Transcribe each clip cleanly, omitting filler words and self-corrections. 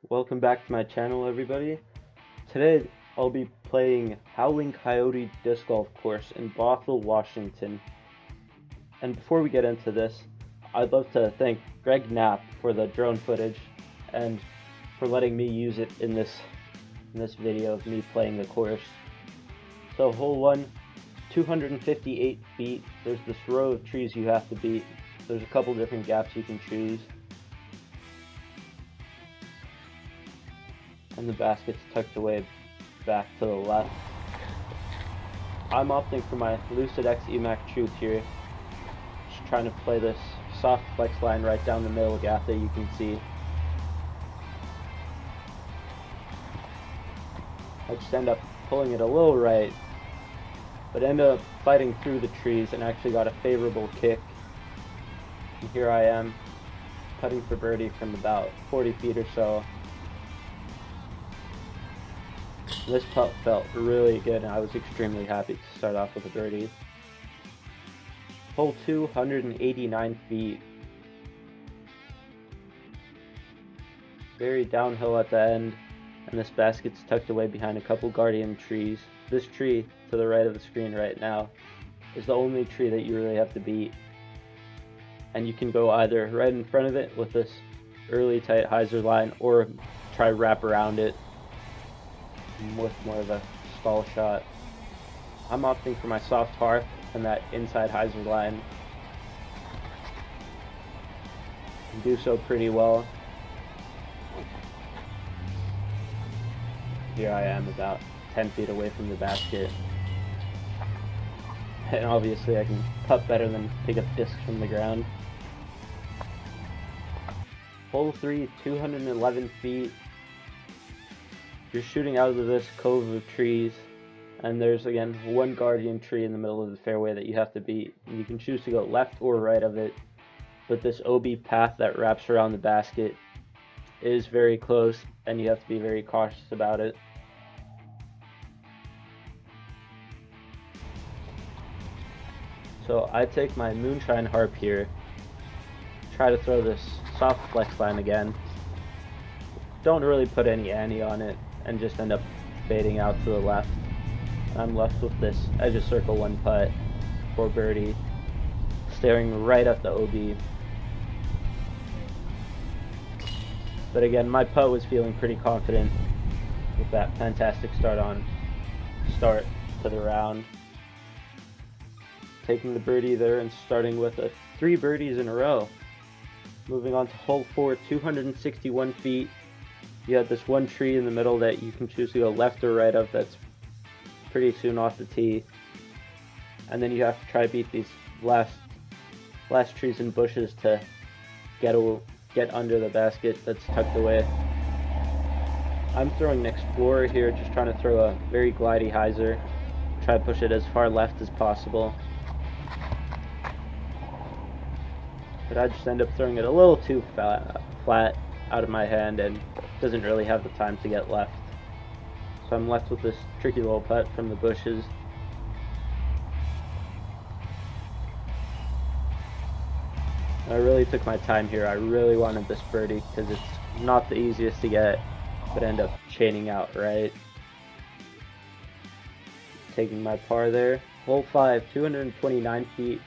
Welcome back to my channel, everybody. Today I'll be playing Howling Coyote Disc Golf Course in Bothell, Washington. And before we get into this, I'd love to thank Greg Knapp for the drone footage and for letting me use it in this video of me playing the course. So hole 1, 258 feet. There's this row of trees you have to beat. There's a couple different gaps you can choose. And the basket's tucked away back to the left. I'm opting for my Lucid X Emac Truth here. Just trying to play this soft flex line right down the middle gap that you can see. I just end up pulling it a little right, but end up fighting through the trees and actually got a favorable kick. And here I am, putting for birdie from about 40 feet or so. This putt felt really good, and I was extremely happy to start off with a birdie. Hole 2, 189 feet. Very downhill at the end, and this basket's tucked away behind a couple guardian trees. This tree to the right of the screen right now is the only tree that you really have to beat. And you can go either right in front of it with this early tight hyzer line, or try wrap around it with more of a stall shot. I'm opting for my soft harp and that inside hyzer line. And do so pretty well. Here I am about 10 feet away from the basket. And obviously I can putt better than pick up discs from the ground. Hole 3, 211 feet. You're shooting out of this cove of trees, and there's again one guardian tree in the middle of the fairway that you have to beat. And you can choose to go left or right of it, but this OB path that wraps around the basket is very close, and you have to be very cautious about it. So I take my moonshine harp here, try to throw this soft flex line again. Don't really put any ante on it, and just end up fading out to the left. I'm left with this edge of circle 1 putt for birdie, staring right at the OB. But again, my putt was feeling pretty confident with that fantastic start to the round. Taking the birdie there and starting with 3 birdies in a row. Moving on to hole 4, 261 feet. You have this one tree in the middle that you can choose to go left or right of that's pretty soon off the tee. And then you have to try to beat these last trees and bushes to get under the basket that's tucked away. I'm throwing an Explorer here, just trying to throw a very glidey hyzer. Try to push it as far left as possible. But I just end up throwing it a little too flat out of my hand, and doesn't really have the time to get left. So I'm left with this tricky little putt from the bushes. I really took my time here. I really wanted this birdie because it's not the easiest to get, but end up chaining out right. Taking my par there. Hole 5, 229 feet.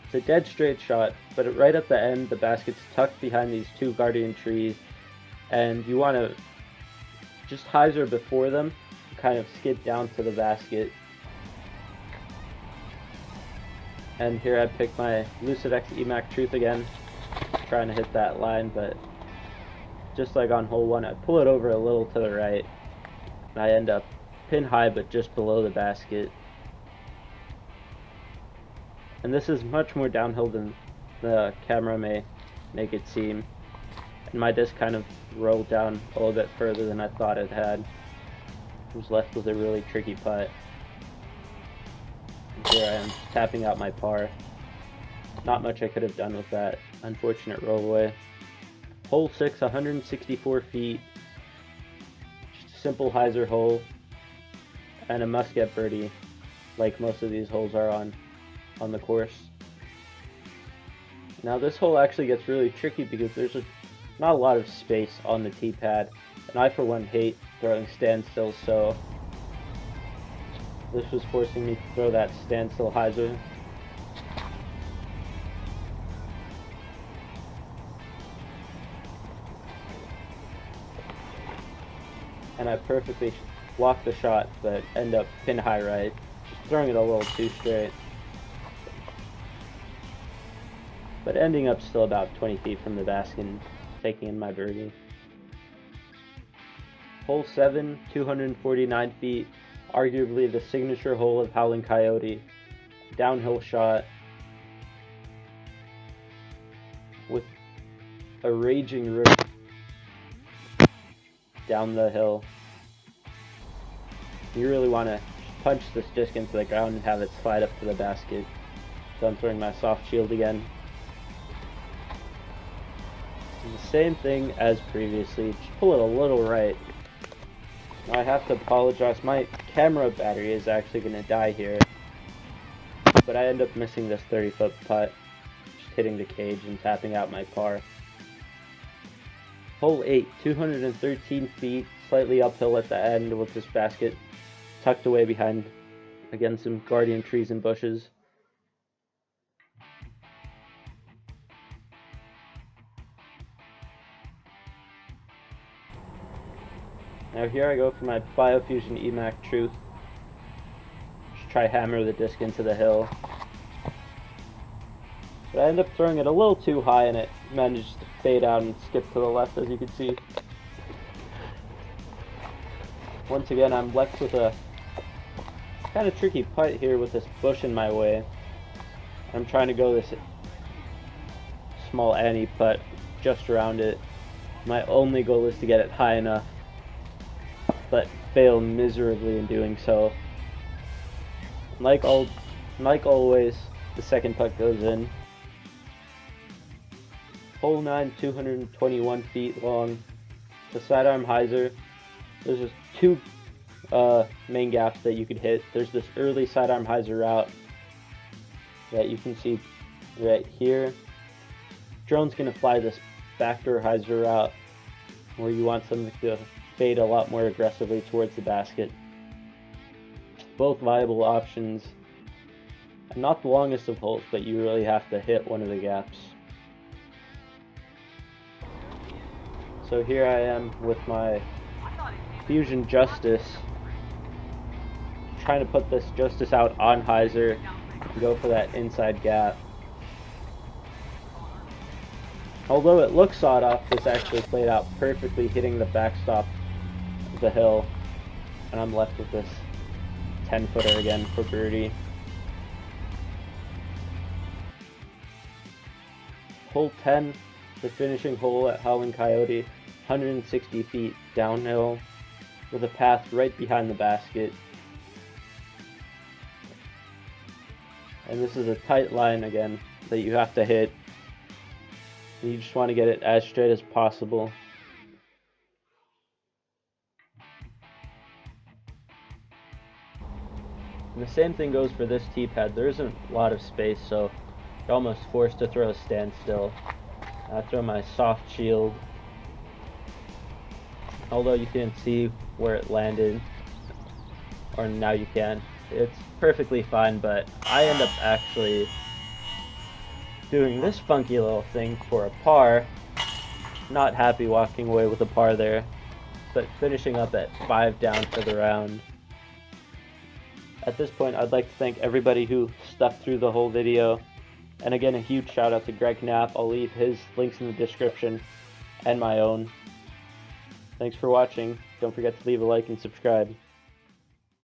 It's a dead straight shot, but right at the end, the basket's tucked behind these 2 guardian trees, and you want to just hyzer before them, kind of skid down to the basket. And here I pick my Lucid X Emac Truth again, trying to hit that line, but just like on hole 1, I pull it over a little to the right, and I end up pin high but just below the basket. And this is much more downhill than the camera may make it seem. And my disc kind of rolled down a little bit further than I thought it had. I was left with a really tricky putt. And here I am, tapping out my par. Not much I could have done with that unfortunate rollaway. Hole 6, 164 feet. Just a simple hyzer hole. And a must-get birdie, like most of these holes are on the course. Now this hole actually gets really tricky because there's a not a lot of space on the tee pad, and I for one hate throwing standstills, so this was forcing me to throw that standstill hyzer. And I perfectly blocked the shot, but end up pin high right, just throwing it a little too straight. But ending up still about 20 feet from the basket and taking in my birdie. Hole 7, 249 feet, arguably the signature hole of Howling Coyote. Downhill shot with a raging river down the hill. You really want to punch this disc into the ground and have it slide up to the basket. So I'm throwing my soft shield again. The same thing as previously, just pull it a little right. Now I have to apologize, my camera battery is actually going to die here, but I end up missing this 30-foot putt, just hitting the cage and tapping out my par. Hole 8, 213 feet, slightly uphill at the end with this basket tucked away behind, again, some guardian trees and bushes. Now here I go for my Biofusion EMAC Truth. Just try hammer the disc into the hill. But I end up throwing it a little too high and it managed to fade out and skip to the left, as you can see. Once again, I'm left with a kind of tricky putt here with this bush in my way. I'm trying to go this small Annie putt just around it. My only goal is to get it high enough, but fail miserably in doing so. Like always, the second putt goes in. Hole 9, 221 feet long. The sidearm hyzer. There's just two main gaps that you could hit. There's this early sidearm hyzer route that you can see right here. Drone's gonna fly this backdoor hyzer route where you want something to fade a lot more aggressively towards the basket. Both viable options. Not the longest of holes, but you really have to hit one of the gaps. So here I am with my Fusion Justice, trying to put this Justice out on hyzer and go for that inside gap. Although it looks sawed off, this actually played out perfectly, hitting the backstop of the hill, and I'm left with this 10-footer again for birdie. Hole 10, the finishing hole at Howling Coyote, 160 feet downhill with a path right behind the basket. And this is a tight line again that you have to hit. And you just want to get it as straight as possible. And the same thing goes for this tee pad. There isn't a lot of space, so you're almost forced to throw a standstill. I throw my soft shield. Although you can't see where it landed, or now you can. It's perfectly fine, but I end up actually doing this funky little thing for a par. Not happy walking away with a par there, but finishing up at 5 down for the round. At this point, I'd like to thank everybody who stuck through the whole video. And again, a huge shout out to Greg Knapp. I'll leave his links in the description and my own. Thanks for watching. Don't forget to leave a like and subscribe.